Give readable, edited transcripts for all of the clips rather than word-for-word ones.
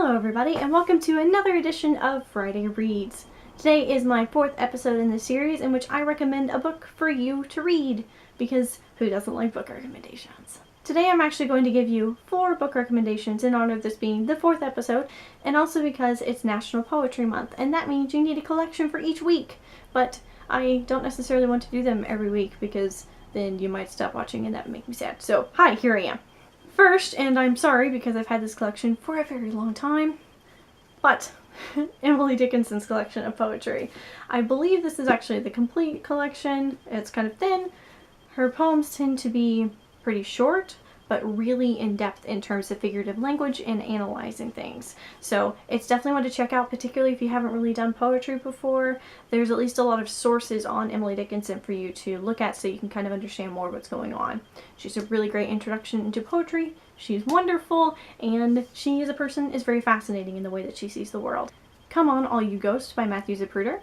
Hello everybody, and welcome to another edition of Friday Reads. Today is my 4th episode in this series in which I recommend a book for you to read, because who doesn't like book recommendations? Today I'm actually going to give you 4 book recommendations in honor of this being the 4th episode, and also because it's National Poetry Month, and that means you need a collection for each week. But I don't necessarily want to do them every week because then you might stop watching and that would make me sad. So, hi, here I am. First, and I'm sorry because I've had this collection for a very long time, but Emily Dickinson's collection of poetry. I believe this is actually the complete collection. It's kind of thin. Her poems tend to be pretty short, but really in-depth in terms of figurative language and analyzing things. So it's definitely one to check out, particularly if you haven't really done poetry before. There's at least a lot of sources on Emily Dickinson for you to look at so you can kind of understand more what's going on. She's a really great introduction into poetry. She's wonderful, and she as a person is very fascinating in the way that she sees the world. Come On All You Ghosts by Matthew Zapruder.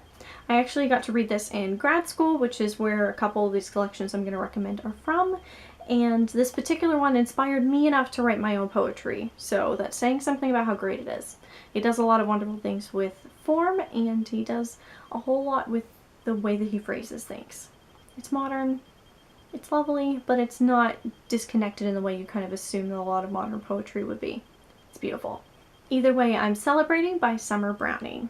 I actually got to read this in grad school, which is where a couple of these collections I'm going to recommend are from. And this particular one inspired me enough to write my own poetry, so that's saying something about how great it is. He does a lot of wonderful things with form, and he does a whole lot with the way that he phrases things. It's modern, it's lovely, but it's not disconnected in the way you kind of assume that a lot of modern poetry would be. It's beautiful. Either Way, I'm Celebrating by Summer Browning.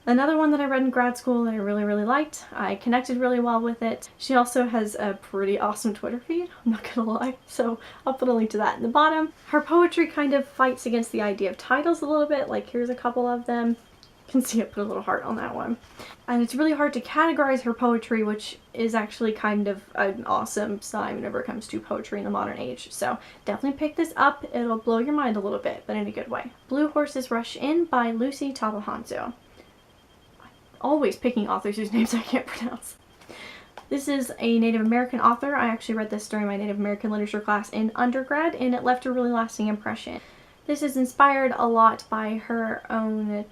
Another one that I read in grad school that I really liked. I connected really well with it. She also has a pretty awesome Twitter feed, I'm not gonna lie, so I'll put a link to that in the bottom. Her poetry kind of fights against the idea of titles a little bit, like here's a couple of them. You can see I put a little heart on that one. And it's really hard to categorize her poetry, which is actually kind of an awesome sign whenever it comes to poetry in the modern age. So definitely pick this up, it'll blow your mind a little bit, but in a good way. Blue Horses Rush In by Lucy Tabahanzo. Always picking authors whose names I can't pronounce. This is a Native American author. I actually read this during my Native American literature class in undergrad, and it left a really lasting impression. This is inspired a lot by her own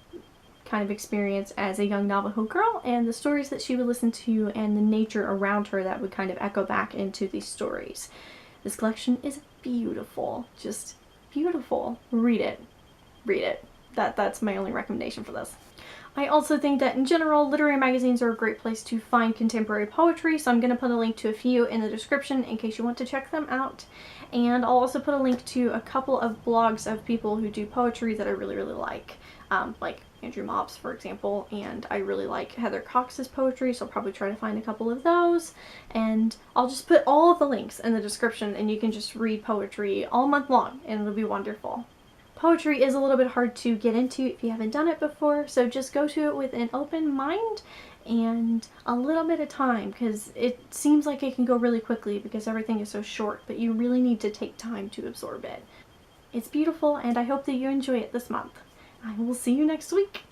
kind of experience as a young Navajo girl and the stories that she would listen to and the nature around her that would kind of echo back into these stories. This collection is beautiful. Just beautiful. Read it. Read it. That's my only recommendation for this. I also think that in general, literary magazines are a great place to find contemporary poetry, so I'm going to put a link to a few in the description in case you want to check them out. And I'll also put a link to a couple of blogs of people who do poetry that I really like Andrew Mobbs, for example, and I really like Heather Cox's poetry, so I'll probably try to find a couple of those. And I'll just put all of the links in the description, and you can just read poetry all month long, and it'll be wonderful. Poetry is a little bit hard to get into if you haven't done it before, so just go to it with an open mind and a little bit of time, because it seems like it can go really quickly because everything is so short, but you really need to take time to absorb it. It's beautiful, and I hope that you enjoy it this month. I will see you next week.